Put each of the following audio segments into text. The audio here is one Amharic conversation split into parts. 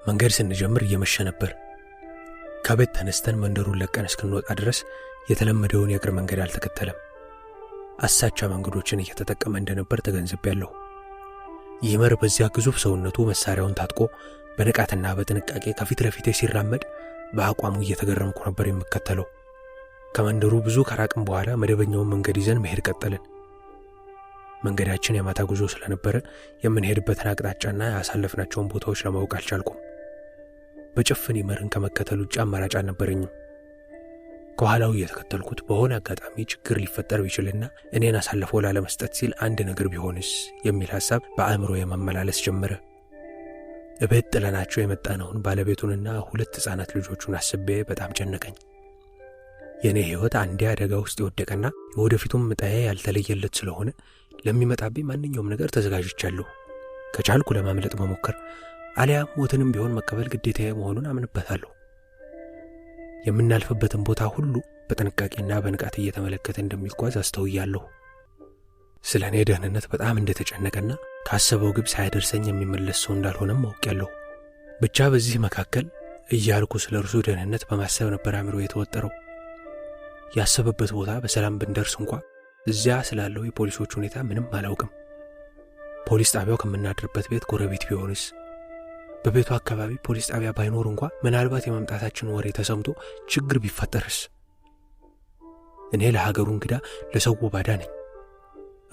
መንገድ ስንጀምር እየመሸ ነበር። ከቤት ተነስተን መንደሩን ለቀን እስክንወጣ ድረስ የተለመደውን የእግር መንገድ አልተከተለም። አሳቻ መንገዶችን እየተጠቀመ እንደነበር ተገንዝቤያለሁ። ይመር በዚያ ግዙፍ ሰውነቱ መሳሪያውን ታጥቆ በንቃትና በጥንቃቄ ከፊት ለፊቴ ሲራመድ በአቋሙ እየተገረምኩ ነበር የምከተለው። ከመንደሩ ብዙ ከራቅም በኋላ መደበኛውን መንገድ ይዘን መሄድ ቀጠልን። መንገዳችን የማታ ጉዞ ስለነበረ የምንሄድበትን አቅጣጫና ያሳለፍናቸውን ቦታዎች ለማወቅ አልቻልኩም። በጭፍን ይመርን ከመከተል ውጭ አማራጭ አልነበረኝም። ከኋላው እየተከተልኩት በሆነ አጋጣሚ ችግር ሊፈጠር ቢችልና እኔን አሳልፎ ላለመስጠት ሲል አንድ ነገር ቢሆንስ የሚል ሐሳብ በአእምሮዬ መመላለስ ጀመረ። እቤት ጥለናቸው የመጣነውን ባለቤቱንና 2 ሕፃናት ልጆቹን አስቤ በጣም ጨነቀኝ። የኔ ሕይወት አንዴ አደጋ ውስጥ የወደቀና የወደፊቱም ዕጣዬ ያልተለየለት ስለሆነ ለሚመጣብኝ ማንኛውም ነገር ተዘጋጅቻለሁ። ከቻልኩ ለማምለጥ መሞከር አሊያም ሞትንም ቢሆን መቀበል ግዴታዬ መሆኑን አምንበታለሁ። የምናልፍበትን ቦታ ሁሉ በጥንቃቄና በንቃት እየተመለከተ እንደሚጓዝ አስተውያለሁ። ስለ እኔ ደህንነት በጣም እንደተጨነቀና ካሰበው ግብ ሳይደርሰኝ የሚመለስ ሰው እንዳልሆነም አውቄያለሁ። ብቻ በዚህ መካከል እያልኩ ስለ እርሱ ደህንነት በማሰብ ነበር አእምሮ የተወጠረው። ያሰበበት ቦታ በሰላም ብንደርስ እንኳ እዚያ ስላለው የፖሊሶች ሁኔታ ምንም አላውቅም። ፖሊስ ጣቢያው ከምናድርበት ቤት ጎረቤት ቢሆንስ? በቤቱ አካባቢ ፖሊስ ጣቢያ ባይኖር እንኳ ምናልባት የመምጣታችን ወሬ ተሰምቶ ችግር ቢፈጠርስ? እኔ ለሀገሩ እንግዳ ለሰው ባዳ ነኝ።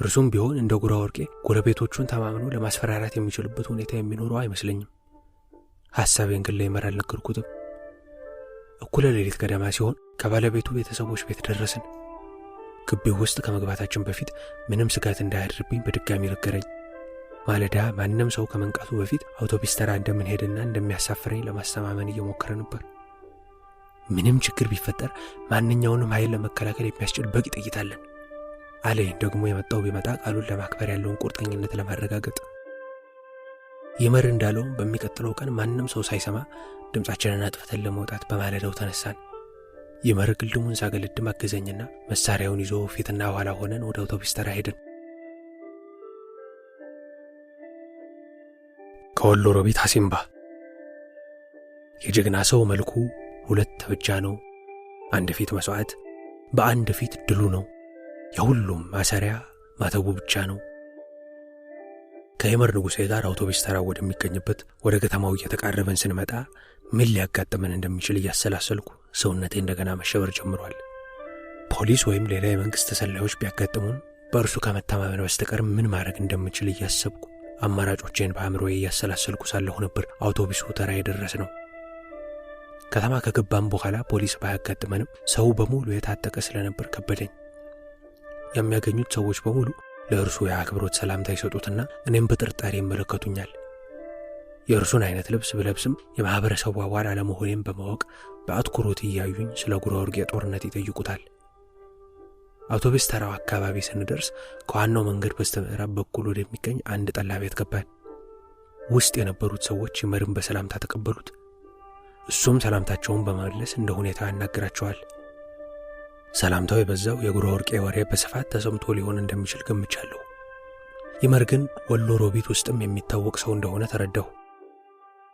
እርሱም ቢሆን እንደ ጉራ ወርቄ ጎረቤቶቹን ተማምኖ ለማስፈራራት የሚችልበት ሁኔታ የሚኖረው አይመስለኝም። ሐሳቤን ግን ለይመር አልነገርኩትም። እኩለ ሌሊት ገደማ ሲሆን ከባለቤቱ ቤተሰቦች ቤት ደረስን። ግቢው ውስጥ ከመግባታችን በፊት ምንም ስጋት እንዳያድርብኝ በድጋሚ ነገረኝ። ማለዳ ማንም ሰው ከመንቃቱ በፊት አውቶቡስ ተራ እንደምንሄድና እንደሚያሳፍረኝ ለማስተማመን እየሞከረ ነበር። ምንም ችግር ቢፈጠር ማንኛውንም ኃይል ለመከላከል የሚያስችል በቂ ጥይት አለን አለኝ። ደግሞ የመጣው ቢመጣ ቃሉን ለማክበር ያለውን ቁርጠኝነት ለማረጋገጥ። ይመር እንዳለውም በሚቀጥለው ቀን ማንም ሰው ሳይሰማ ድምፃችንን አጥፍተን ለመውጣት በማለዳው ተነሳን። ይመር ግልድሙን ሳገለድም አገዘኝና መሳሪያውን ይዞ ፊትና ኋላ ሆነን ወደ አውቶቡስ ተራ ሄድን። ከወሎ ሮቢት ሐሲምባ የጀግና ሰው መልኩ 2 ብቻ ነው። አንድ ፊት መስዋዕት፣ በአንድ ፊት ድሉ ነው። የሁሉም ማሰሪያ ማተቡ ብቻ ነው። ከይመር ንጉሴ ጋር አውቶቡስ ተራ ወደሚገኝበት ወደ ከተማው እየተቃረበን ስንመጣ ምን ሊያጋጥመን እንደሚችል እያሰላሰልኩ ሰውነቴ እንደገና መሸበር ጀምሯል። ፖሊስ ወይም ሌላ የመንግስት ተሰላዮች ቢያጋጥሙን በእርሱ ከመተማመን በስተቀር ምን ማድረግ እንደምችል እያሰብኩ አማራጮቼን በአእምሮዬ እያሰላሰልኩ ሳለሁ ነበር አውቶቡሱ ተራ የደረስነው። ከተማ ከገባን በኋላ ፖሊስ ባያጋጥመንም ሰው በሙሉ የታጠቀ ስለነበር ከበደኝ። የሚያገኙት ሰዎች በሙሉ ለእርሱ የአክብሮት ሰላምታ ይሰጡትና እኔም በጥርጣሬ ይመለከቱኛል። የእርሱን አይነት ልብስ ብለብስም የማህበረሰቡ አባል አለመሆኔን በማወቅ በአትኩሮት እያዩኝ ስለ ጉራ ወርቄ ጦርነት ይጠይቁታል። አውቶቡስ ተራው አካባቢ ስንደርስ ከዋናው መንገድ በስተምዕራብ በኩል ወደሚገኝ አንድ ጠላ ቤት ገባን። ውስጥ የነበሩት ሰዎች ይመርን በሰላምታ ተቀበሉት። እሱም ሰላምታቸውን በመመለስ እንደ ሁኔታው ያናግራቸዋል። ሰላምታው የበዛው የጉራ ወርቄ ወሬ በስፋት ተሰምቶ ሊሆን እንደሚችል ገምቻለሁ። ይመር ግን ወሎ ሮቢት ውስጥም የሚታወቅ ሰው እንደሆነ ተረዳሁ።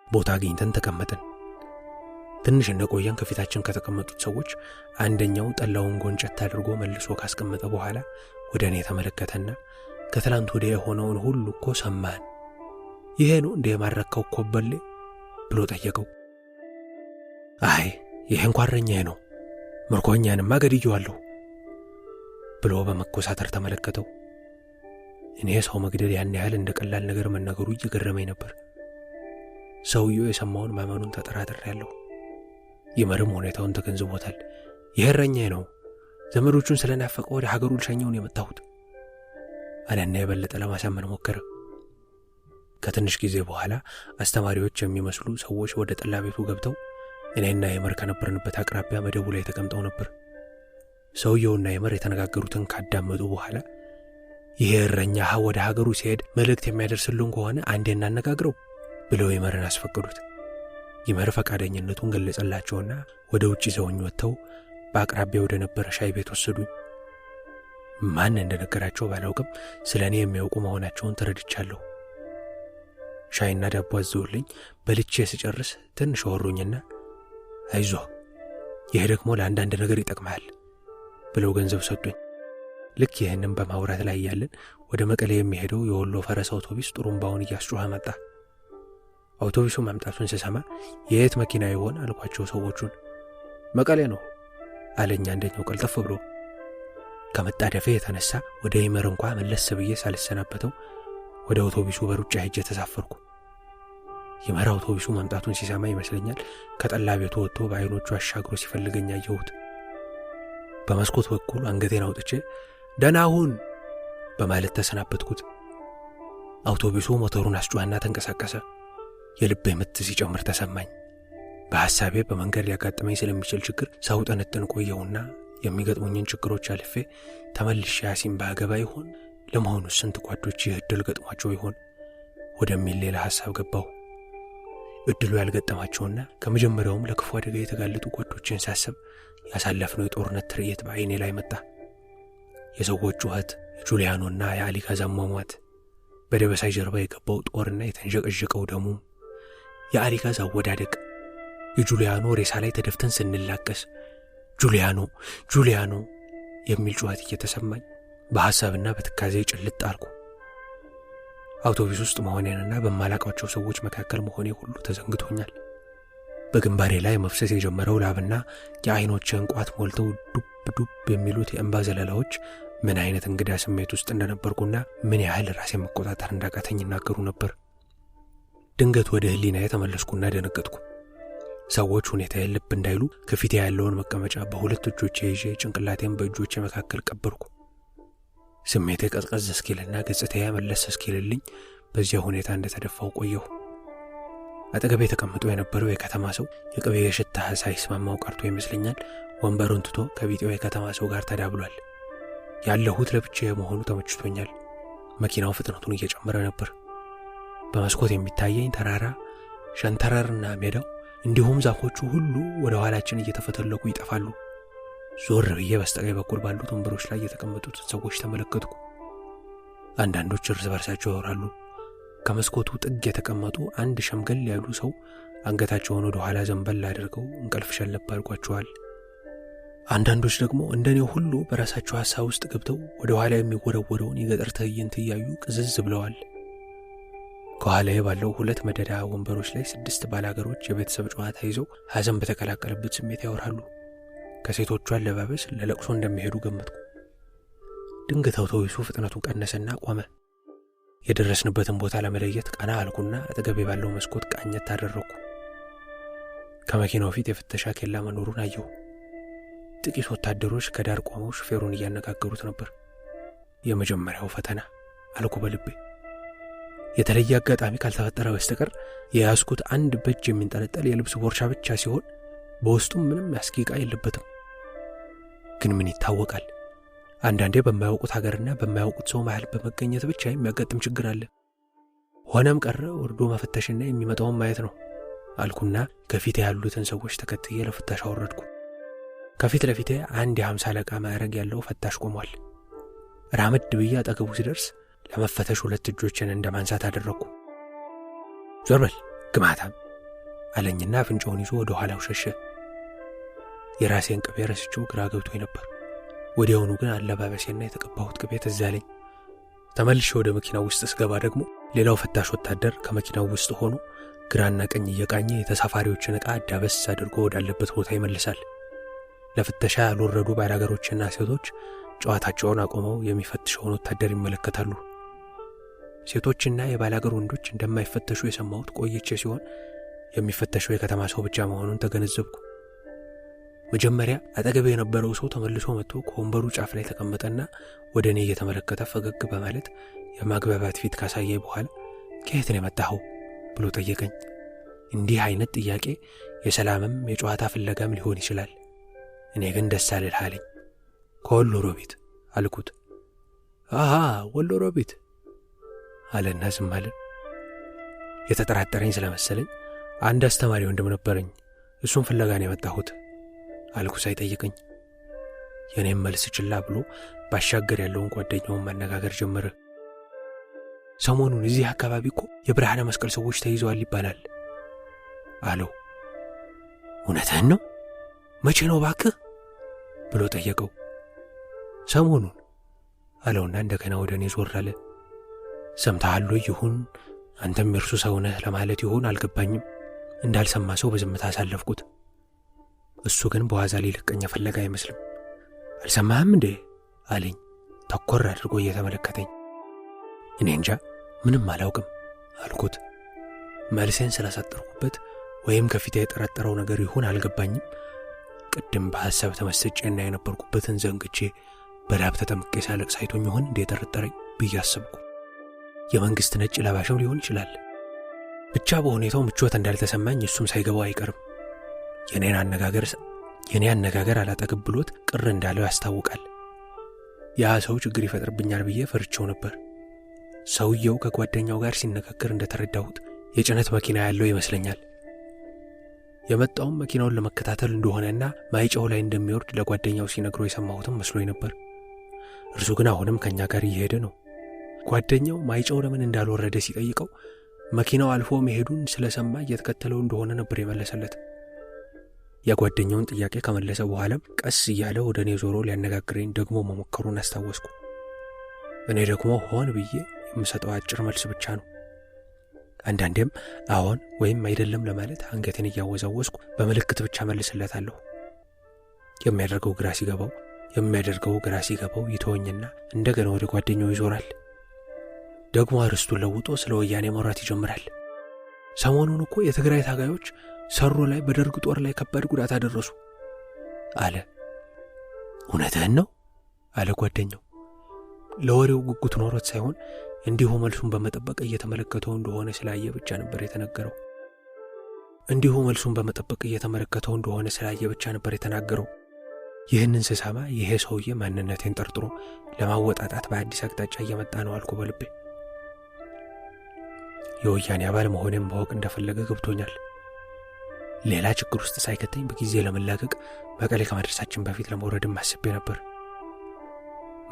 ቦታ አግኝተን ተቀመጥን። ትንሽ እንደቆየን ከፊታችን ከተቀመጡት ሰዎች አንደኛው ጠላውን ጎንጨት አድርጎ መልሶ ካስቀመጠ በኋላ ወደ እኔ ተመለከተና ከትላንት ወዲያ የሆነውን ሁሉ እኮ ሰማን፣ ይሄ ነው እንደ የማረካው ኮበሌ ብሎ ጠየቀው። አይ ይሄ እንኳን እረኛዬ ነው፣ ምርኮኛንማ ገድዬዋለሁ ብሎ በመኮሳተር ተመለከተው። እኔ ሰው መግደል ያን ያህል እንደ ቀላል ነገር መነገሩ እየገረመኝ ነበር። ሰውየው የሰማውን ማመኑን ተጠራጥሬያለሁ። ይመርም ሁኔታውን ተገንዝቦታል። ይሄ እረኛዬ ነው፣ ዘመዶቹን ስለናፈቀ ወደ ሀገሩ ልሸኘው ነው የመጣሁት አለና የበለጠ ለማሳመን ሞከረ። ከትንሽ ጊዜ በኋላ አስተማሪዎች የሚመስሉ ሰዎች ወደ ጠላ ቤቱ ገብተው እኔና ይመር ከነበርንበት አቅራቢያ መደቡ ላይ ተቀምጠው ነበር። ሰውየውና ይመር የተነጋገሩትን ካዳመጡ በኋላ ይሄ እረኛ ወደ ሀገሩ ሲሄድ መልእክት የሚያደርስልን ከሆነ አንዴ እናነጋግረው ብለው ይመርን አስፈቀዱት። ይመር ፈቃደኝነቱን ገለጸላቸውና ወደ ውጭ ይዘውኝ ወጥተው በአቅራቢያ ወደ ነበረ ሻይ ቤት ወሰዱኝ። ማን እንደነገራቸው ባላውቅም ስለ እኔ የሚያውቁ መሆናቸውን ተረድቻለሁ። ሻይና ዳቦ አዘውልኝ በልቼ ስጨርስ ትንሽ ወሮኝና አይዞህ ይሄ ደግሞ ለአንዳንድ ነገር ይጠቅማል ብለው ገንዘብ ሰጡኝ። ልክ ይህንን በማውራት ላይ ያለን ወደ መቀሌ የሚሄደው የወሎ ፈረስ አውቶቡስ ጥሩምባውን እያስጮኸ መጣ። አውቶቡሱ መምጣቱን ስሰማ የየት መኪና ይሆን አልኳቸው ሰዎቹን። መቀሌ ነው አለኝ አንደኛው ቀልጠፍ ብሎ። ከመጣደፌ የተነሳ ወደ ይመር እንኳ መለስ ብዬ ሳልሰናበተው ወደ አውቶቡሱ በሩጫ ሄጄ ተሳፈርኩ። ይመር አውቶቡሱ መምጣቱን ሲሰማ ይመስለኛል ከጠላ ቤቱ ወጥቶ በአይኖቹ አሻግሮ ሲፈልገኝ አየሁት። በመስኮት በኩል አንገቴን አውጥቼ ደህና ሁን በማለት ተሰናበትኩት። አውቶቡሱ ሞተሩን አስጮኸና ተንቀሳቀሰ። የልቤ ምት ሲጨምር ተሰማኝ። በሐሳቤ በመንገድ ሊያጋጥመኝ ስለሚችል ችግር ሳውጠነጥን ቆየሁና የሚገጥሙኝን ችግሮች አልፌ ተመልሼ አሲምባ ገባ ይሆን? ለመሆኑ ስንት ጓዶች ይህ ዕድል ገጥሟቸው ይሆን ወደሚል ሌላ ሐሳብ ገባሁ። ዕድሉ ያልገጠማቸውና ከመጀመሪያውም ለክፉ አደጋ የተጋለጡ ጓዶችን ሳስብ ያሳለፍነው የጦርነት ትርኢት በዓይኔ ላይ መጣ። የሰዎች ጩኸት፣ የጁሊያኖና የአሊካዝ አሟሟት፣ በደበሳይ ጀርባ የገባው ጦርና የተንዠቀዠቀው ደሙ፣ የአሊካዝ አወዳደቅ፣ የጁሊያኖ ሬሳ ላይ ተደፍተን ስንላቀስ ጁሊያኖ የሚል ጩኸት እየተሰማኝ በሐሳብና በትካዜ ጭልጥ አልኩ። አውቶቡስ ውስጥ መሆኔንና በማላውቃቸው ሰዎች መካከል መሆኔ ሁሉ ተዘንግቶኛል። በግንባሬ ላይ መፍሰስ የጀመረው ላብና የአይኖቼን ቋት ሞልተው ዱብ የሚሉት የእንባ ዘለላዎች ምን አይነት እንግዳ ስሜት ውስጥ እንደነበርኩና ምን ያህል ራሴን መቆጣጠር እንዳቃተኝ ይናገሩ ነበር። ድንገት ወደ ህሊናዬ ተመለስኩና ደነገጥኩ። ሰዎች ሁኔታዬን ልብ እንዳይሉ ከፊቴ ያለውን መቀመጫ በሁለት እጆቼ ይዤ ጭንቅላቴን በእጆቼ መካከል ቀበርኩ። ስሜቴ ቀዝቀዝ እስኪልና ገጽታዬ መለስ እስኪልልኝ በዚያ ሁኔታ እንደተደፋው ቆየሁ። አጠገቤ ተቀምጦ የነበረው የከተማ ሰው የቅቤ የሽታ ሳይስማማው ቀርቶ ይመስለኛል ወንበሩን ትቶ ከቢጤው የከተማ ሰው ጋር ተዳብሏል። ያለሁት ለብቻዬ መሆኑ ተመችቶኛል። መኪናው ፍጥነቱን እየጨመረ ነበር። በመስኮት የሚታየኝ ተራራ፣ ሸንተረርና ሜዳው እንዲሁም ዛፎቹ ሁሉ ወደ ኋላችን እየተፈተለኩ ይጠፋሉ። ዞር ብዬ በስተቀኝ በኩል ባሉት ወንበሮች ላይ የተቀመጡትን ሰዎች ተመለከትኩ። አንዳንዶች እርስ በርሳቸው ያወራሉ። ከመስኮቱ ጥግ የተቀመጡ አንድ ሸምገል ያሉ ሰው አንገታቸውን ወደ ኋላ ዘንበል አድርገው እንቅልፍ ሸለብ አድርጓቸዋል። አንዳንዶች ደግሞ እንደኔው ሁሉ በራሳቸው ሐሳብ ውስጥ ገብተው ወደ ኋላ የሚወረወረውን የገጠር ትዕይንት እያዩ ቅዝዝ ብለዋል። ከኋላዬ ባለው ሁለት መደዳ ወንበሮች ላይ 6 ባላገሮች የቤተሰብ ጨዋታ ይዘው ሐዘን በተቀላቀለበት ስሜት ያወራሉ። ከሴቶቹ አለባበስ ለለቅሶ እንደሚሄዱ ገመትኩ። ድንገት አውቶቡሱ ፍጥነቱን ቀነሰና ቆመ። የደረስንበትን ቦታ ለመለየት ቀና አልኩና አጠገቤ ባለው መስኮት ቃኘት አደረኩ። ከመኪናው ፊት የፍተሻ ኬላ መኖሩን አየሁ። ጥቂት ወታደሮች ከዳር ቆመው ሹፌሩን እያነጋገሩት ነበር። የመጀመሪያው ፈተና አልኩ በልቤ። የተለየ አጋጣሚ ካልተፈጠረ በስተቀር የያዝኩት አንድ በእጅ የሚንጠለጠል የልብስ ቦርሳ ብቻ ሲሆን በውስጡም ምንም ያስጌቃ የለበትም። ግን ምን ይታወቃል፣ አንዳንዴ በማያውቁት ሀገርና በማያውቁት ሰው መሃል በመገኘት ብቻ የሚያጋጥም ችግር አለ። ሆነም ቀረ ወርዶ መፈተሽና የሚመጣውን ማየት ነው አልኩና ከፊቴ ያሉትን ሰዎች ተከትዬ ለፍተሻ ወረድኩ። ከፊት ለፊቴ አንድ የ50 አለቃ ማዕረግ ያለው ፈታሽ ቆሟል። ራመድ ብዬ አጠገቡ ሲደርስ ለመፈተሽ 2 እጆችን እንደማንሳት አደረኩ። ዞር በል ግማታም አለኝና አፍንጫውን ይዞ ወደ ኋላው ሸሸ። የራሴን ቅቤ ረስቼው ግራ ገብቶኝ ነበር። ወዲያውኑ ግን አለባበሴና የተቀባሁት ቅቤ ትዝ አለኝ። ተመልሼ ወደ መኪናው ውስጥ ስገባ ደግሞ ሌላው ፈታሽ ወታደር ከመኪናው ውስጥ ሆኖ ግራና ቀኝ እየቃኘ የተሳፋሪዎችን ዕቃ አዳበስ አድርጎ ወዳለበት ቦታ ይመልሳል። ለፍተሻ ያልወረዱ ባላገሮችና ሴቶች ጨዋታቸውን አቆመው የሚፈትሸውን ወታደር ይመለከታሉ። ሴቶችና የባላገር ወንዶች እንደማይፈተሹ የሰማሁት ቆይቼ ሲሆን የሚፈተሸው የከተማ ሰው ብቻ መሆኑን ተገነዘብኩ። መጀመሪያ አጠገቤ የነበረው ሰው ተመልሶ መጥቶ ከወንበሩ ጫፍ ላይ ተቀመጠና ወደ እኔ እየተመለከተ ፈገግ በማለት የማግባባት ፊት ካሳየኝ በኋላ ከየት ነው የመጣኸው ብሎ ጠየቀኝ። እንዲህ አይነት ጥያቄ የሰላምም የጨዋታ ፍለጋም ሊሆን ይችላል። እኔ ግን ደስ አለኝ። ከወሎ ሮቢት አልኩት። አሃ ወሎ ሮቢት አለና ዝም አለ። የተጠራጠረኝ ስለመሰለኝ አንድ አስተማሪ ወንድም ነበረኝ፣ እሱን ፍለጋ ነው የመጣሁት አልኩ ሳይጠይቀኝ። የኔም መልስ ችላ ብሎ ባሻገር ያለውን ጓደኛውን ማነጋገር ጀመረ። ሰሞኑን እዚህ አካባቢ እኮ የብርሃነ መስቀል ሰዎች ተይዘዋል ይባላል አለው። እውነትህን ነው? መቼ ነው እባክህ ብሎ ጠየቀው። ሰሞኑን አለውና እንደገና ወደ እኔ ዞር አለ። ሰምተሃል ይሁን አንተም የእርሱ ሰው ነህ ለማለት ይሁን አልገባኝም። እንዳልሰማ ሰው በዝምታ አሳለፍኩት። እሱ ግን በዋዛ ሊለቀኝ የፈለገ አይመስልም። አልሰማህም እንዴ አለኝ ተኮር አድርጎ እየተመለከተኝ። እኔ እንጃ ምንም አላውቅም አልኩት። መልሴን ስላሳጠርኩበት ወይም ከፊቴ የጠረጠረው ነገር ይሁን አልገባኝም። ቅድም በሐሳብ ተመስጬና የነበርኩበትን ዘንግቼ በላብ ተጠምቄ ሳለቅስ አይቶኝ ይሆን እንዴ ጠረጠረኝ ብዬ አሰብኩ። የመንግስት ነጭ ለባሽም ሊሆን ይችላል። ብቻ በሁኔታው ምቾት እንዳልተሰማኝ እሱም ሳይገባው አይቀርም። የኔ አነጋገር አላጠግብ ብሎት ቅር እንዳለው ያስታውቃል። ያ ሰው ችግር ይፈጥርብኛል ብዬ ፈርቼው ነበር። ሰውየው ከጓደኛው ጋር ሲነጋገር እንደተረዳሁት የጭነት መኪና ያለው ይመስለኛል። የመጣውም መኪናውን ለመከታተል እንደሆነና ማይጨው ላይ እንደሚወርድ ለጓደኛው ሲነግሮ የሰማሁትም መስሎኝ ነበር። እርሱ ግን አሁንም ከኛ ጋር እየሄደ ነው። ጓደኛው ማይጨው ለምን እንዳልወረደ ሲጠይቀው መኪናው አልፎ መሄዱን ስለሰማ እየተከተለው እንደሆነ ነበር የመለሰለት። የጓደኛውን ጥያቄ ከመለሰ በኋላም ቀስ እያለ ወደ እኔ ዞሮ ሊያነጋግረኝ ደግሞ መሞከሩን አስታወስኩ። እኔ ደግሞ ሆን ብዬ የምሰጠው አጭር መልስ ብቻ ነው። አንዳንዴም አዎን ወይም አይደለም ለማለት አንገቴን እያወዛወስኩ በምልክት ብቻ መልስለታለሁ። የሚያደርገው ግራ ሲገባው ይተወኝና እንደገና ወደ ጓደኛው ይዞራል። ደግሞ አርስቱን ለውጦ ስለ ወያኔ ማውራት ይጀምራል። ሰሞኑን እኮ የትግራይ ታጋዮች ሰሩ ላይ በደርግ ጦር ላይ ከባድ ጉዳት አደረሱ አለ። እውነትህን ነው አለ ጓደኛው። ለወሬው ጉጉት ኖሮት ሳይሆን እንዲሁ መልሱን በመጠበቅ እየተመለከተው እንደሆነ ስላየ ብቻ ነበር የተናገረው። ይህንን ስሰማ ይሄ ሰውዬ ማንነቴን ጠርጥሮ ለማወጣጣት በአዲስ አቅጣጫ እየመጣ ነው አልኩ በልቤ። የወያኔ አባል መሆኔን ማወቅ እንደፈለገ ገብቶኛል። ሌላ ችግር ውስጥ ሳይከተኝ በጊዜ ለመላቀቅ መቀሌ ከመድረሳችን በፊት ለመውረድም አስቤ ነበር።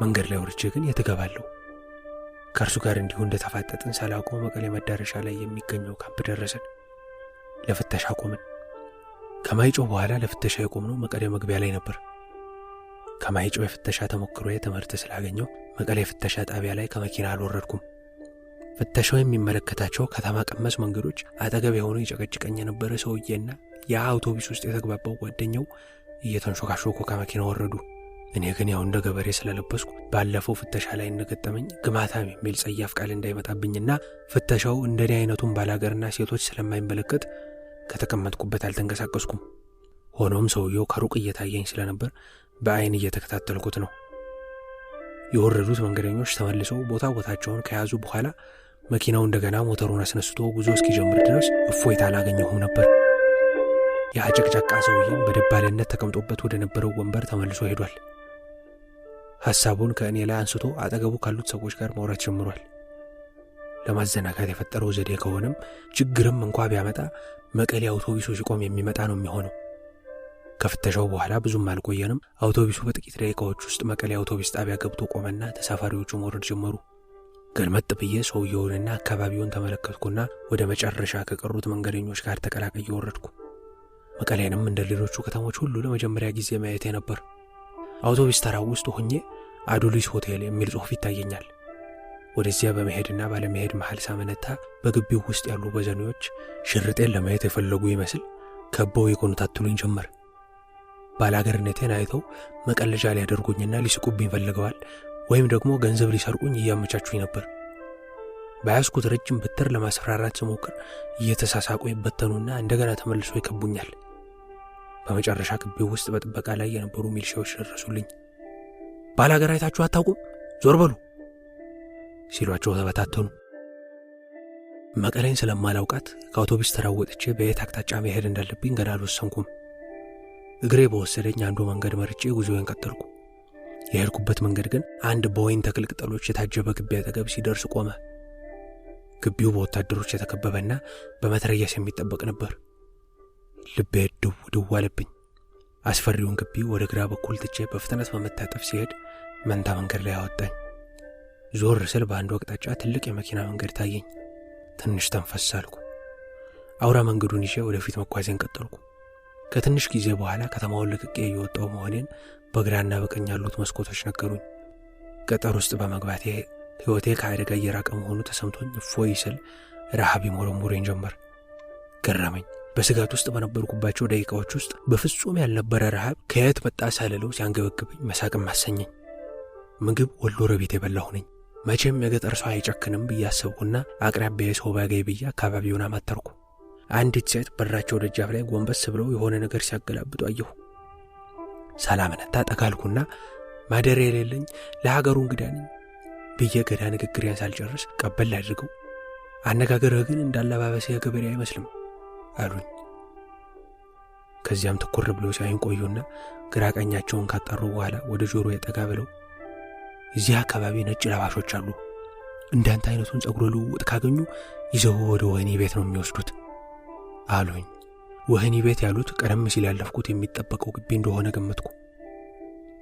መንገድ ላይ ወርጄ ግን የት እገባለሁ? ከእርሱ ጋር እንዲሁ እንደተፋጠጥን ሳላውቀው መቀሌ መዳረሻ ላይ የሚገኘው ካምፕ ደረስን። ለፍተሻ ቆምን። ከማይጨው በኋላ ለፍተሻ የቆምነው መቀሌ መግቢያ ላይ ነበር። ከማይጨው የፍተሻ ተሞክሮዬ ትምህርት ስላገኘው መቀሌ ፍተሻ ጣቢያ ላይ ከመኪና አልወረድኩም። ፍተሻው የሚመለከታቸው ከተማ ቀመስ መንገዶች አጠገብ የሆኑ የጨቀጭቀኝ የነበረ ሰውዬና ያ አውቶቡስ ውስጥ የተግባባው ጓደኛው እየተንሾካሾኩ ከመኪና ወረዱ። እኔ ግን ያው እንደ ገበሬ ስለለበስኩ ባለፈው ፍተሻ ላይ እንደገጠመኝ ግማታም የሚል ጸያፍ ቃል እንዳይመጣብኝና ፍተሻው እንደኔ አይነቱን ባላገርና ሴቶች ስለማይመለከት ከተቀመጥኩበት አልተንቀሳቀስኩም። ሆኖም ሰውየው ከሩቅ እየታየኝ ስለነበር በአይን እየተከታተልኩት ነው። የወረዱት መንገደኞች ተመልሰው ቦታቸውን ከያዙ በኋላ መኪናው እንደገና ሞተሩን አስነስቶ ጉዞ እስኪጀምር ድረስ እፎይታ አላገኘሁም ነበር። የአጨቅጫቃ ሰውዬም በደባልነት ተቀምጦበት ወደ ነበረው ወንበር ተመልሶ ሄዷል። ሐሳቡን ከእኔ ላይ አንስቶ አጠገቡ ካሉት ሰዎች ጋር ማውራት ጀምሯል። ለማዘናጋት የፈጠረው ዘዴ ከሆነም ችግርም እንኳ ቢያመጣ መቀሌ አውቶቡሱ ሲቆም የሚመጣ ነው የሚሆነው። ከፍተሻው በኋላ ብዙም አልቆየንም። አውቶቡሱ በጥቂት ደቂቃዎች ውስጥ መቀሌ አውቶቡስ ጣቢያ ገብቶ ቆመና ተሳፋሪዎቹ መውረድ ጀመሩ። ገልመጥ ብዬ ሰውየውንና አካባቢውን ተመለከትኩና ወደ መጨረሻ ከቀሩት መንገደኞች ጋር ተቀላቅዬ ወረድኩ። መቀሌንም እንደ ሌሎቹ ከተሞች ሁሉ ለመጀመሪያ ጊዜ ማየቴ ነበር። አውቶቡስ ተራው ውስጥ ሆኜ አዱሊስ ሆቴል የሚል ጽሑፍ ይታየኛል። ወደዚያ በመሄድና ባለመሄድ መሃል ሳመነታ በግቢው ውስጥ ያሉ በዘኔዎች ሽርጤን ለማየት የፈለጉ ይመስል ከበው ይቆነጣጥሉኝ ጀመር። ባላገርነቴን አይተው መቀለጃ ሊያደርጉኝና ሊስቁብኝ ፈልገዋል፣ ወይም ደግሞ ገንዘብ ሊሰርቁኝ እያመቻቹኝ ነበር። በያዝኩት ረጅም በትር ለማስፈራራት ስሞክር እየተሳሳቁ ይበተኑና እንደገና ተመልሶ ይከቡኛል። በመጨረሻ ግቢው ውስጥ በጥበቃ ላይ የነበሩ ሚሊሻዎች ደረሱልኝ። ባላገር አይታችሁ አታውቁም? ዞር በሉ ሲሏቸው ተበታተኑ። መቀሌን ስለማላውቃት ከአውቶቡስ ተራው ወጥቼ በየት አቅጣጫ መሄድ እንዳለብኝ ገና አልወሰንኩም። እግሬ በወሰደኝ አንዱ መንገድ መርጬ ጉዞዬን ቀጠልኩ። የሄድኩበት መንገድ ግን አንድ በወይን ተክል ቅጠሎች የታጀበ ግቢ አጠገብ ሲደርስ ቆመ። ግቢው በወታደሮች የተከበበና በመትረየስ የሚጠበቅ ነበር። ልቤ ድው አለብኝ። አስፈሪውን ግቢ ወደ ግራ በኩል ትቼ በፍጥነት በመታጠፍ ሲሄድ መንታ መንገድ ላይ አወጣኝ። ዞር ስል በአንድ አቅጣጫ ትልቅ የመኪና መንገድ ታየኝ። ትንሽ ተንፈስ አልኩ። አውራ መንገዱን ይዤ ወደፊት መጓዜን ቀጠልኩ። ከትንሽ ጊዜ በኋላ ከተማውን ለቅቄ እየወጣሁ መሆኔን በግራና በቀኝ ያሉት መስኮቶች ነገሩኝ። ገጠር ውስጥ በመግባቴ ሕይወቴ ከአደጋ እየራቀ መሆኑ ተሰምቶኝ እፎይ ስል ረሃብ ይሞረሙረኝ ጀመር። ገረመኝ። በስጋት ውስጥ በነበርኩባቸው ደቂቃዎች ውስጥ በፍጹም ያልነበረ ረሃብ ከየት መጣ ሳልለው ሲያንገበግበኝ መሳቅም አሰኘኝ። ምግብ ወሎ ረቤት የበላሁ ነኝ። መቼም የገጠር ሰው አይጨክንም ብዬ አሰብኩና አቅራቢያ ሰው ባገኝ ብዬ አካባቢውን አማተርኩ። አንዲት ሴት በራቸው ደጃፍ ላይ ጎንበስ ብለው የሆነ ነገር ሲያገላብጡ አየሁ። ሳላመነታ ጠጋልኩና ማደሪያ የሌለኝ ለሀገሩ እንግዳ ነኝ ብዬ ገዳ ንግግሬን ሳልጨርስ ቀበል አድርገው አነጋገርህ ግን እንዳለባበሴ የገበሬ አይመስልም አሉኝ። ከዚያም ትኩር ብለው ሲያዩኝ ቆዩና ግራ ቀኛቸውን ካጣሩ በኋላ ወደ ጆሮ የጠጋ ብለው እዚህ አካባቢ ነጭ ለባሾች አሉ፣ እንዳንተ አይነቱን ጸጉረ ልውውጥ ካገኙ ይዘው ወደ ወህኒ ቤት ነው የሚወስዱት አሉኝ። ወህኒ ቤት ያሉት ቀደም ሲል ያለፍኩት የሚጠበቀው ግቢ እንደሆነ ገመትኩ።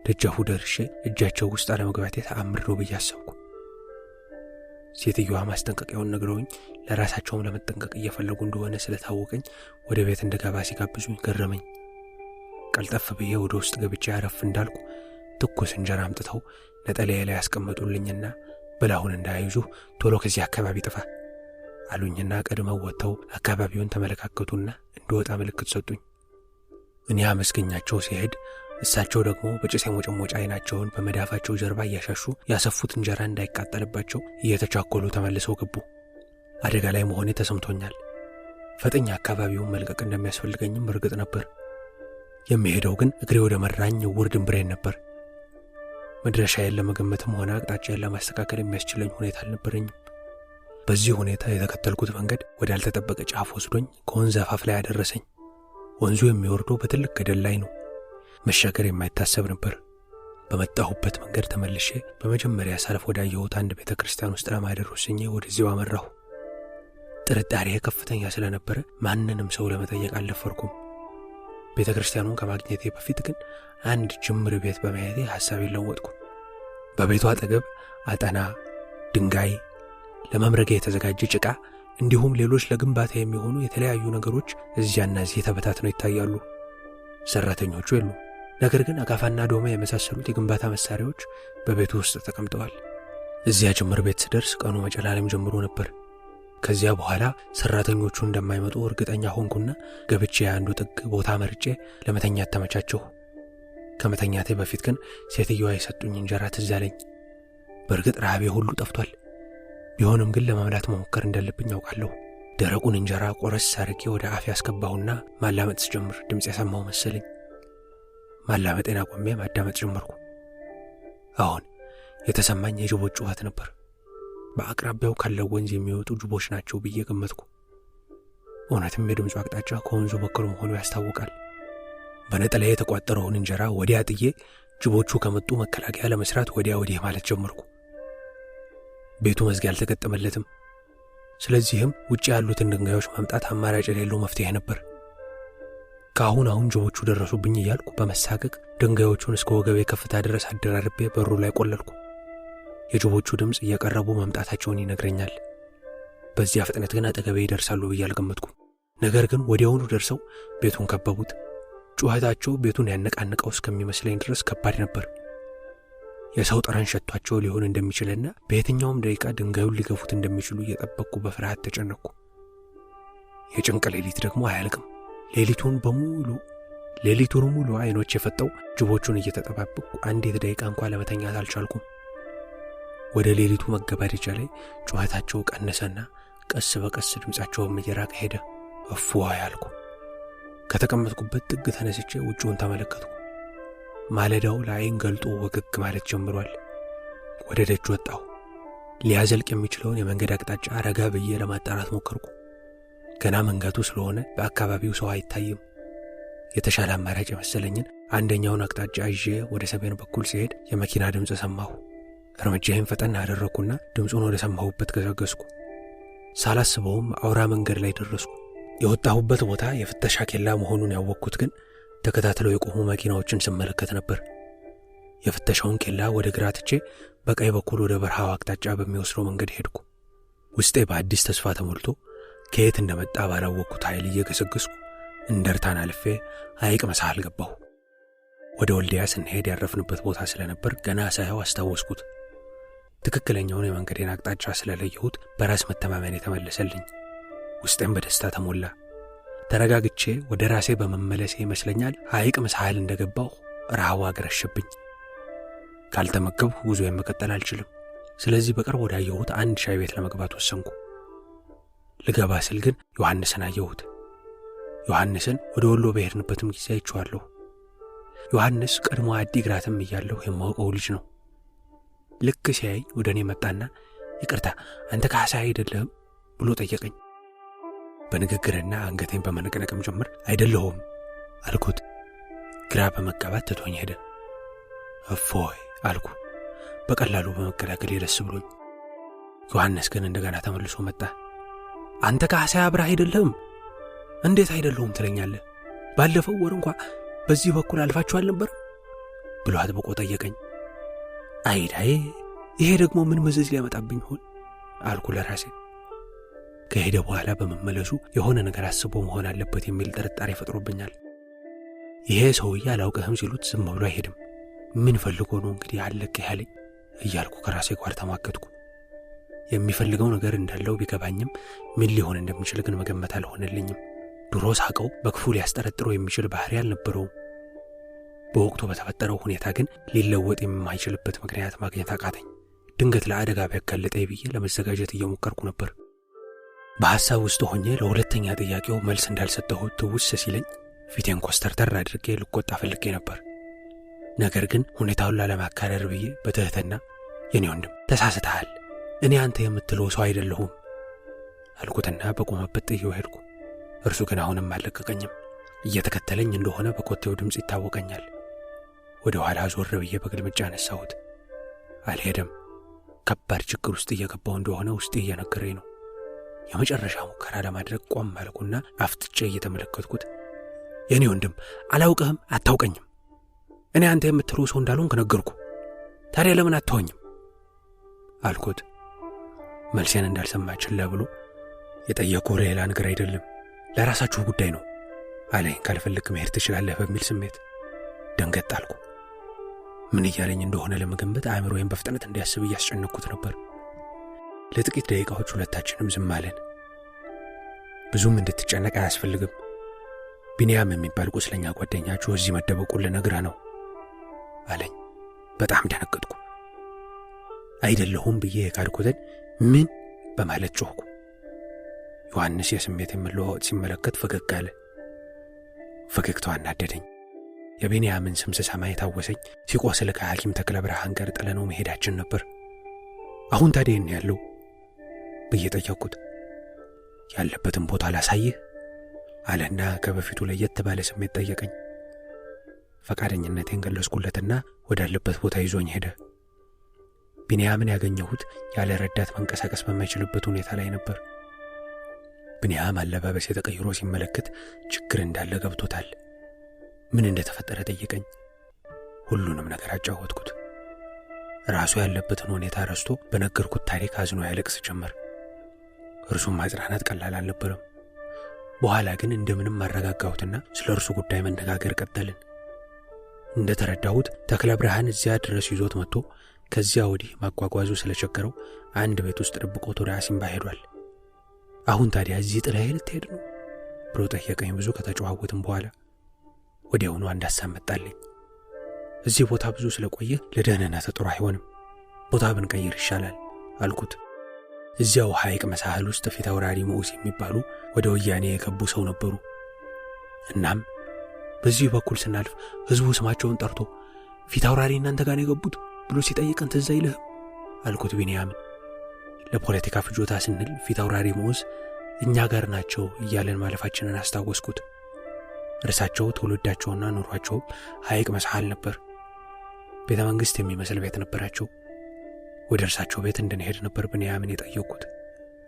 ደጃፉ ደርሼ እጃቸው ውስጥ አለመግባቴ ተአምር ነው ብዬ አሰብኩ። ሴትዮዋ ማስጠንቀቂያውን ነግረውኝ ለራሳቸውም ለመጠንቀቅ እየፈለጉ እንደሆነ ስለታወቀኝ ወደ ቤት እንደገባ ሲጋብዙኝ ገረመኝ። ቀልጠፍ ብዬ ወደ ውስጥ ገብቼ አረፍ እንዳልኩ ትኩስ እንጀራ አምጥተው ነጠላዬ ላይ ያስቀመጡልኝና ብላሁን እንዳያይዙ ቶሎ ከዚህ አካባቢ ጥፋ አሉኝና ቀድመው ወጥተው አካባቢውን ተመለካከቱና እንደወጣ ምልክት ሰጡኝ። እኔ አመስገኛቸው ሲሄድ እሳቸው ደግሞ በጭስ የሞጨሞጫ አይናቸውን በመዳፋቸው ጀርባ እያሻሹ ያሰፉት እንጀራ እንዳይቃጠልባቸው እየተቻኮሉ ተመልሰው ገቡ። አደጋ ላይ መሆኔ ተሰምቶኛል። ፈጥኛ አካባቢውን መልቀቅ እንደሚያስፈልገኝም እርግጥ ነበር። የሚሄደው ግን እግሬ ወደ መራኝ ውር ድንብሬን ነበር። መድረሻዬን ለመገመትም ሆነ አቅጣጫዬን ለማስተካከል የሚያስችለኝ ሁኔታ አልነበረኝም። በዚህ ሁኔታ የተከተልኩት መንገድ ወዳልተጠበቀ ጫፍ ወስዶኝ ከወንዝ አፋፍ ላይ አደረሰኝ። ወንዙ የሚወርደው በትልቅ ገደል ላይ ነው። መሻገር የማይታሰብ ነበር። በመጣሁበት መንገድ ተመልሼ በመጀመሪያ ሳልፍ ወዳየሁት አንድ ቤተ ክርስቲያን ውስጥ ለማደር ወስኜ ወደዚያው አመራሁ። ጥርጣሬ ከፍተኛ ስለነበረ ማንንም ሰው ለመጠየቅ አልደፈርኩም። ቤተ ክርስቲያኑን ከማግኘቴ በፊት ግን አንድ ጅምር ቤት በማየቴ ሐሳቤን ለወጥኩ። በቤቱ አጠገብ አጠና፣ ድንጋይ፣ ለመምረጊያ የተዘጋጀ ጭቃ እንዲሁም ሌሎች ለግንባታ የሚሆኑ የተለያዩ ነገሮች እዚያና እዚህ ተበታትነው ይታያሉ። ሰራተኞቹ የሉ። ነገር ግን አካፋና ዶማ የመሳሰሉት የግንባታ መሳሪያዎች በቤቱ ውስጥ ተቀምጠዋል። እዚያ ጅምር ቤት ስደርስ ቀኑ መጨላለም ጀምሮ ነበር። ከዚያ በኋላ ሰራተኞቹ እንደማይመጡ እርግጠኛ ሆንኩና ገብቼ አንዱ ጥግ ቦታ መርጬ ለመተኛት ተመቻቸሁ። ከመተኛቴ በፊት ግን ሴትዮዋ የሰጡኝ እንጀራ ትዝ አለኝ። በእርግጥ ረሃቤ ሁሉ ጠፍቷል። ቢሆንም ግን ለመብላት መሞከር እንዳለብኝ ያውቃለሁ። ደረቁን እንጀራ ቆረስ አድርጌ ወደ አፌ ያስገባሁና ማላመጥ ስጀምር ድምፅ የሰማሁ መሰለኝ። ማላመጤን አቆሜ ማዳመጥ ጀመርኩ። አሁን የተሰማኝ የጅቦች ጩኸት ነበር። በአቅራቢያው ካለው ወንዝ የሚወጡ ጅቦች ናቸው ብዬ ገመትኩ። እውነትም የድምፁ አቅጣጫ ከወንዙ በኩል መሆኑ ያስታውቃል። በነጠላዬ የተቋጠረውን እንጀራ ወዲያ ጥዬ ጅቦቹ ከመጡ መከላከያ ለመስራት ወዲያ ወዲህ ማለት ጀመርኩ። ቤቱ መዝጊያ አልተገጠመለትም። ስለዚህም ውጭ ያሉትን ድንጋዮች ማምጣት አማራጭ የሌለው መፍትሄ ነበር። ከአሁን ጅቦቹ ደረሱብኝ እያልኩ በመሳቀቅ ድንጋዮቹን እስከ ወገቤ ከፍታ ድረስ አደራርቤ በሩ ላይ ቆለልኩ። የጅቦቹ ድምፅ እየቀረቡ መምጣታቸውን ይነግረኛል። በዚያ ፍጥነት ግን አጠገቤ ይደርሳሉ ብዬ አልገመትኩም። ነገር ግን ወዲያውኑ ደርሰው ቤቱን ከበቡት። ጩኸታቸው ቤቱን ያነቃንቀው እስከሚመስለኝ ድረስ ከባድ ነበር። የሰው ጠረን ሸቷቸው ሊሆን እንደሚችልና በየትኛውም ደቂቃ ድንጋዩን ሊገፉት እንደሚችሉ እየጠበቅኩ በፍርሃት ተጨነቅኩ። የጭንቅ ሌሊት ደግሞ አያልቅም። ሌሊቱን ሙሉ አይኖች የፈጠው ጅቦቹን እየተጠባበቅኩ አንዲት ደቂቃ እንኳን ለመተኛት አልቻልኩም። ወደ ሌሊቱ መገባደጃ ላይ ጩኸታቸው ቀነሰና ቀስ በቀስ ድምፃቸውም እየራቀ ሄደ። እፎይ አልኩ። ከተቀመጥኩበት ጥግ ተነስቼ ውጭውን ተመለከትኩ። ማለዳው ለዓይን ገልጦ ወገግ ማለት ጀምሯል። ወደ ደጅ ወጣሁ። ሊያዘልቅ የሚችለውን የመንገድ አቅጣጫ ረጋ ብዬ ለማጣራት ሞከርኩ። ገና መንጋቱ ስለሆነ በአካባቢው ሰው አይታይም። የተሻለ አማራጭ የመሰለኝን አንደኛውን አቅጣጫ ይዤ ወደ ሰሜን በኩል ሲሄድ የመኪና ድምፅ ሰማሁ። እርምጃዬን ፈጠን አደረግኩና ድምፁን ወደ ሰማሁበት ገሰገስኩ። ሳላስበውም አውራ መንገድ ላይ ደረስኩ። የወጣሁበት ቦታ የፍተሻ ኬላ መሆኑን ያወቅኩት ግን ተከታትለው የቆሙ መኪናዎችን ስመለከት ነበር። የፍተሻውን ኬላ ወደ ግራ ትቼ በቀኝ በኩል ወደ በረሃው አቅጣጫ በሚወስደው መንገድ ሄድኩ። ውስጤ በአዲስ ተስፋ ተሞልቶ ከየት እንደመጣ ባላወቅኩት ኃይል እየገሰገስኩ እንደርታን አልፌ ሐይቅ መሳህል ገባሁ። ወደ ወልዲያ ስንሄድ ያረፍንበት ቦታ ስለነበር ገና ሳየው አስታወስኩት። ትክክለኛውን የመንገዴን አቅጣጫ ስለለየሁት በራስ መተማመን የተመለሰልኝ። ውስጤም በደስታ ተሞላ። ተረጋግቼ ወደ ራሴ በመመለሴ ይመስለኛል ሐይቅ መሳህል እንደገባሁ ረሃቡ አገረሸብኝ። ካልተመገብሁ ጉዞዬን መቀጠል አልችልም። ስለዚህ በቅርብ ወዳየሁት አንድ ሻይ ቤት ለመግባት ወሰንኩ። ልገባ ስል ግን ዮሐንስን አየሁት። ዮሐንስን ወደ ወሎ በሄድንበትም ጊዜ አይቼዋለሁ። ዮሐንስ ቀድሞ አዲግራትም እያለሁ የማውቀው ልጅ ነው። ልክ ሲያይ ወደ እኔ መጣና ይቅርታ አንተ ካሳ አይደለህም ብሎ ጠየቀኝ። በንግግርና አንገቴን በመነቅነቅም ጭምር አይደለሁም አልኩት። ግራ በመጋባት ትቶኝ ሄደ። እፎይ አልኩ በቀላሉ በመገላገል ደስ ብሎኝ። ዮሐንስ ግን እንደገና ተመልሶ መጣ። አንተ ካሳ አብረህ አይደለህም? እንዴት አይደለሁም ትለኛለህ? ባለፈው ወር እንኳን በዚህ በኩል አልፋችሁ አልነበረም ብሎ አጥብቆ ጠየቀኝ። አይዳዬ ይሄ ደግሞ ምን መዘዝ ሊያመጣብኝ ሆን አልኩ ለራሴ። ከሄደ በኋላ በመመለሱ የሆነ ነገር አስቦ መሆን አለበት የሚል ጥርጣሬ ፈጥሮብኛል። ይሄ ሰውዬ አላውቅህም ሲሉት ዝም ብሎ አይሄድም። ምን ፈልጎ ነው እንግዲህ አለቅ ያለኝ እያልኩ ከራሴ ጋር ተማከትኩ። የሚፈልገው ነገር እንዳለው ቢገባኝም ምን ሊሆን እንደሚችል ግን መገመት አልሆነልኝም። ድሮ ሳቀው በክፉ ሊያስጠረጥረው የሚችል ባህሪ አልነበረውም። በወቅቱ በተፈጠረው ሁኔታ ግን ሊለወጥ የማይችልበት ምክንያት ማግኘት አቃተኝ። ድንገት ለአደጋ ቢያጋልጠኝ ብዬ ለመዘጋጀት እየሞከርኩ ነበር። በሐሳብ ውስጥ ሆኜ ለሁለተኛ ጥያቄው መልስ እንዳልሰጠሁት ትውስ ሲለኝ ፊቴን ኮስተርተር አድርጌ ልቆጣ ፈልጌ ነበር። ነገር ግን ሁኔታውን ላለማካረር ብዬ በትህትና የኔ ወንድም ተሳስተሃል፣ እኔ አንተ የምትለው ሰው አይደለሁም አልኩትና በቆመበት ጥዬው ሄድኩ። እርሱ ግን አሁንም አልለቀቀኝም። እየተከተለኝ እንደሆነ በኮቴው ድምፅ ይታወቀኛል። ወደ ኋላ ዞር ብዬ በግልምጫ አነሳሁት። አልሄደም። ከባድ ችግር ውስጥ እየገባው እንደሆነ ውስጤ እየነገረኝ ነው። የመጨረሻ ሙከራ ለማድረግ ቆም አልኩና አፍጥጬ እየተመለከትኩት የኔ ወንድም አላውቅህም፣ አታውቀኝም። እኔ አንተ የምትለው ሰው እንዳልሆንክ ነገርኩ። ታዲያ ለምን አትሆኝም አልኩት። መልሴን እንዳልሰማ ችላ ብሎ የጠየቁህ ሌላ ነገር አይደለም፣ ለራሳችሁ ጉዳይ ነው አለኝ። ካልፈልግ መሄድ ትችላለህ በሚል ስሜት ደንገጥ አልኩ። ምን እያለኝ እንደሆነ ለመገንበት አእምሮዬን በፍጥነት እንዲያስብ እያስጨነቅኩት ነበር። ለጥቂት ደቂቃዎች ሁለታችንም ዝም አለን። ብዙም እንድትጨነቅ አያስፈልግም። ቢንያም የሚባል ቁስለኛ ጓደኛችሁ እዚህ መደበቁን ልነግርህ ነው አለኝ። በጣም ደነገጥኩ። አይደለሁም ብዬ የካድኩትን ምን በማለት ጮኽኩ። ዮሐንስ የስሜት መለዋወጥ ሲመለከት ፈገግ አለ። ፈገግታው አናደደኝ። የቢንያምን ስም ስሰማ የታወሰኝ ሲቆስል ከሐኪም ተክለ ብርሃን ጋር ጥለነው መሄዳችን ነበር። አሁን ታዲያ የት ያለው ብዬ ጠየቅኩት። ያለበትን ቦታ ላሳይህ አለና ከበፊቱ ለየት ባለ ስሜት ጠየቀኝ። ፈቃደኝነቴን ገለጽኩለትና ወዳለበት ቦታ ይዞኝ ሄደ። ቢንያምን ያገኘሁት ያለ ረዳት መንቀሳቀስ በማይችልበት ሁኔታ ላይ ነበር። ቢንያም አለባበስ ተቀይሮ ሲመለከት ችግር እንዳለ ገብቶታል። ምን እንደተፈጠረ ጠየቀኝ። ሁሉንም ነገር አጫወትኩት። ራሱ ያለበትን ሁኔታ ረስቶ በነገርኩት ታሪክ አዝኖ ያለቅስ ጀመር። እርሱም ማጽናናት ቀላል አልነበረም። በኋላ ግን እንደምንም አረጋጋሁትና ስለ እርሱ ጉዳይ መነጋገር ቀጠልን። እንደተረዳሁት ተክለ ብርሃን እዚያ ድረስ ይዞት መጥቶ ከዚያ ወዲህ ማጓጓዙ ስለቸገረው አንድ ቤት ውስጥ ደብቆት ወደ አሲምባ ሄዷል። አሁን ታዲያ እዚህ ጥለህ ልትሄድ ነው ብሎ ጠየቀኝ። ብዙ ከተጨዋወትን በኋላ ወዲያውኑ አንድ ሐሳብ መጣልኝ። እዚህ ቦታ ብዙ ስለቆየ ለደህንነት ጥሩ አይሆንም፣ ቦታ ብንቀይር ይሻላል አልኩት። እዚያው ሐይቅ መሳህል ውስጥ ፊት አውራሪ ሙዑስ የሚባሉ ወደ ወያኔ የገቡ ሰው ነበሩ። እናም በዚህ በኩል ስናልፍ ህዝቡ ስማቸውን ጠርቶ ፊት አውራሪ እናንተ ጋር ነው የገቡት ብሎ ሲጠይቀን ትዝ አይልህም አልኩት ቢንያምን። ለፖለቲካ ፍጆታ ስንል ፊት አውራሪ ሙዑስ እኛ ጋር ናቸው እያለን ማለፋችንን አስታወስኩት። እርሳቸው ትውልዳቸውና ኑሯቸው ሐይቅ መሳህል ነበር። ቤተ መንግሥት የሚመስል ቤት ነበራቸው። ወደ እርሳቸው ቤት እንድንሄድ ነበር ቢንያምን የጠየቅኩት።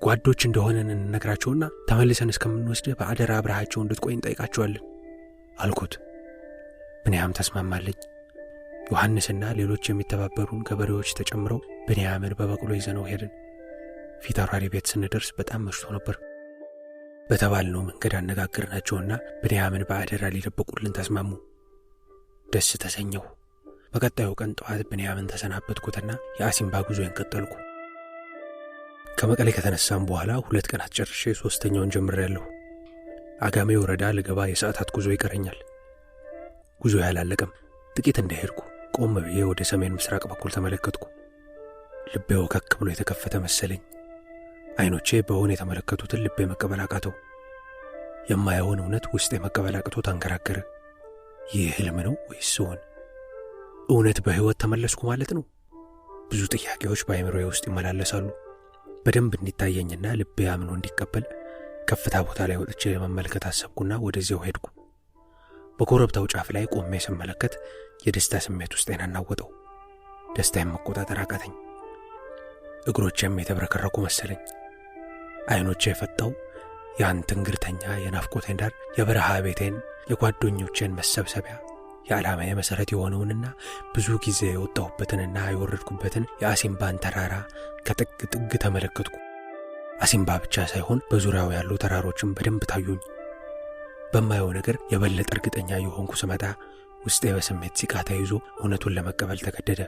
ጓዶች እንደሆነን እንነግራቸውና ተመልሰን እስከምንወስድህ በአደራ አብረሃቸው እንድትቆይ እንጠይቃቸዋለን አልኩት። ቢንያም ተስማማለኝ። ዮሐንስና ሌሎች የሚተባበሩን ገበሬዎች ተጨምረው ብንያምን በበቅሎ ይዘነው ሄድን። ፊት አውራሪ ቤት ስንደርስ በጣም መሽቶ ነበር። በተባልነው መንገድ አነጋገርናቸውና ብንያምን በአደራ ሊደብቁልን ተስማሙ። ደስ ተሰኘሁ። በቀጣዩ ቀን ጠዋት ብንያምን ተሰናበትኩትና የአሲምባ ጉዞዬን ቀጠልኩ። ከመቀሌ ከተነሳም በኋላ 2 ቀናት ጨርሼ 3ኛውን ጀምሬያለሁ። አጋሜ ወረዳ ልገባ የሰዓታት ጉዞ ይቀረኛል። ጉዞ ያላለቀም። ጥቂት እንደሄድኩ ቆም ብዬ ወደ ሰሜን ምስራቅ በኩል ተመለከትኩ። ልቤ ወከክ ብሎ የተከፈተ መሰለኝ። አይኖቼ በእውን የተመለከቱትን ልቤ መቀበል አቃተው። የማየውን እውነት ውስጤ መቀበል አቅቶት አንገራገረ። ይህ ህልም ነው ወይስ እውን? እውነት በሕይወት ተመለስኩ ማለት ነው? ብዙ ጥያቄዎች በአእምሮዬ ውስጥ ይመላለሳሉ። በደንብ እንዲታየኝና ልቤ አምኖ እንዲቀበል ከፍታ ቦታ ላይ ወጥቼ ለመመልከት አሰብኩና ወደዚያው ሄድኩ። በኮረብታው ጫፍ ላይ ቆሜ ስመለከት የደስታ ስሜት ውስጤን አናወጠው። ደስታዬን መቆጣጠር አቃተኝ። እግሮቼም የተብረከረኩ መሰለኝ። አይኖቼ የፈጣው ያን ትንግርተኛ የናፍቆቴን ዳር፣ የበረሃ ቤቴን፣ የጓደኞቼን መሰብሰቢያ፣ የዓላማዬ መሠረት የሆነውንና ብዙ ጊዜ የወጣሁበትንና የወረድኩበትን የአሲምባን ተራራ ከጥግ ጥግ ተመለከትኩ። አሲምባ ብቻ ሳይሆን በዙሪያው ያሉ ተራሮችም በደንብ ታዩኝ። በማየው ነገር የበለጠ እርግጠኛ የሆንኩ ስመጣ ውስጤ በስሜት ሲቃ ተይዞ እውነቱን ለመቀበል ተገደደ።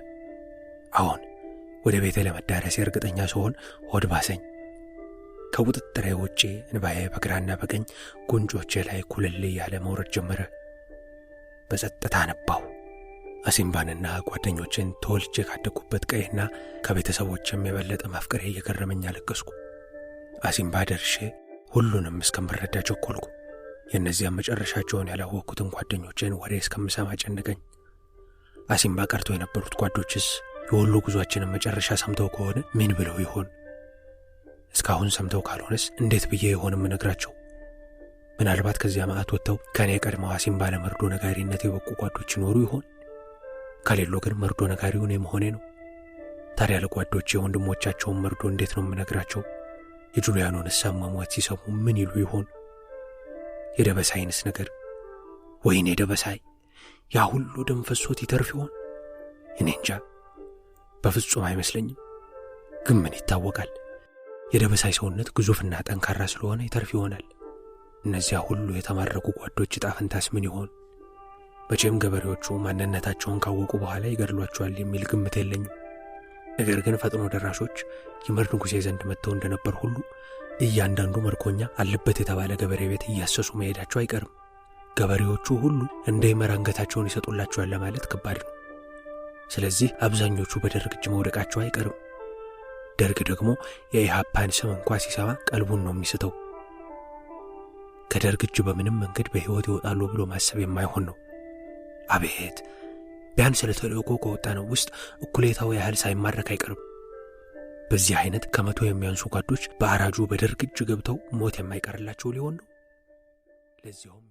አሁን ወደ ቤቴ ለመዳረሴ እርግጠኛ ስሆን ሆድ ባሰኝ። ከቁጥጥሬ ውጪ እንባዬ በግራና በቀኝ ጉንጮቼ ላይ ኩልል እያለ መውረድ ጀመረ። በጸጥታ ነባሁ። አሲምባንና ጓደኞቼን ተወልጄ ካደግኩበት ቀይና ከቤተሰቦችም የበለጠ ማፍቀሬ እየገረመኝ አለቀስኩ። አሲምባ ደርሼ ሁሉንም እስከምረዳ ቸኮልኩ። የእነዚያም መጨረሻቸውን ያላወቅኩትን ጓደኞቼን ወሬ እስከምሰማ ጨነቀኝ። አሲምባ ቀርቶ የነበሩት ጓዶችስ የሁሉ ጉዟችንን መጨረሻ ሰምተው ከሆነ ምን ብለው ይሆን? እስካሁን ሰምተው ካልሆነስ እንዴት ብዬ ይሆን የምነግራቸው? ምናልባት ከዚያ ማዕት ወጥተው ከኔ ቀድመው አሲምባ ለመርዶ ነጋሪነት የበቁ ጓዶች ይኖሩ ይሆን? ከሌሎ ግን መርዶ ነጋሪው እኔ መሆኔ ነው። ታዲያ ለጓዶቼ ወንድሞቻቸውን መርዶ እንዴት ነው የምነግራቸው? የጁልያኖን መሞት ሲሰሙ ምን ይሉ ይሆን? የደበሳይንስ ነገር? ወይኔ ደበሳይ፣ ያ ሁሉ ደም ፈሶት ይተርፍ ይሆን? እኔ እንጃ፣ በፍጹም አይመስለኝም። ግን ምን ይታወቃል? የደበሳይ ሰውነት ግዙፍና ጠንካራ ስለሆነ ይተርፍ ይሆናል። እነዚያ ሁሉ የተማረኩ ጓዶች ዕጣ ፈንታስ ምን ይሆን? መቼም ገበሬዎቹ ማንነታቸውን ካወቁ በኋላ ይገድሏቸዋል የሚል ግምት የለኝም። ነገር ግን ፈጥኖ ደራሾች ይመር ንጉሴ ዘንድ መጥተው እንደነበር ሁሉ እያንዳንዱ መርኮኛ አለበት የተባለ ገበሬ ቤት እያሰሱ መሄዳቸው አይቀርም። ገበሬዎቹ ሁሉ እንደ ይመር አንገታቸውን ይሰጡላቸዋል ለማለት ከባድ ነው። ስለዚህ አብዛኞቹ በደርግ እጅ መውደቃቸው አይቀርም። ደርግ ደግሞ የኢሃፓን ስም እንኳ ሲሰማ ቀልቡን ነው የሚስተው። ከደርግ እጅ በምንም መንገድ በሕይወት ይወጣሉ ብሎ ማሰብ የማይሆን ነው። አቤት! ቢያንስ ለተልእኮ ከወጣነው ውስጥ እኩሌታው ያህል ሳይማረክ አይቀርም። በዚህ አይነት ከመቶ የሚያንሱ ጓዶች በአራጁ በደርግ እጅ ገብተው ሞት የማይቀርላቸው ሊሆን ነው። ለዚያውም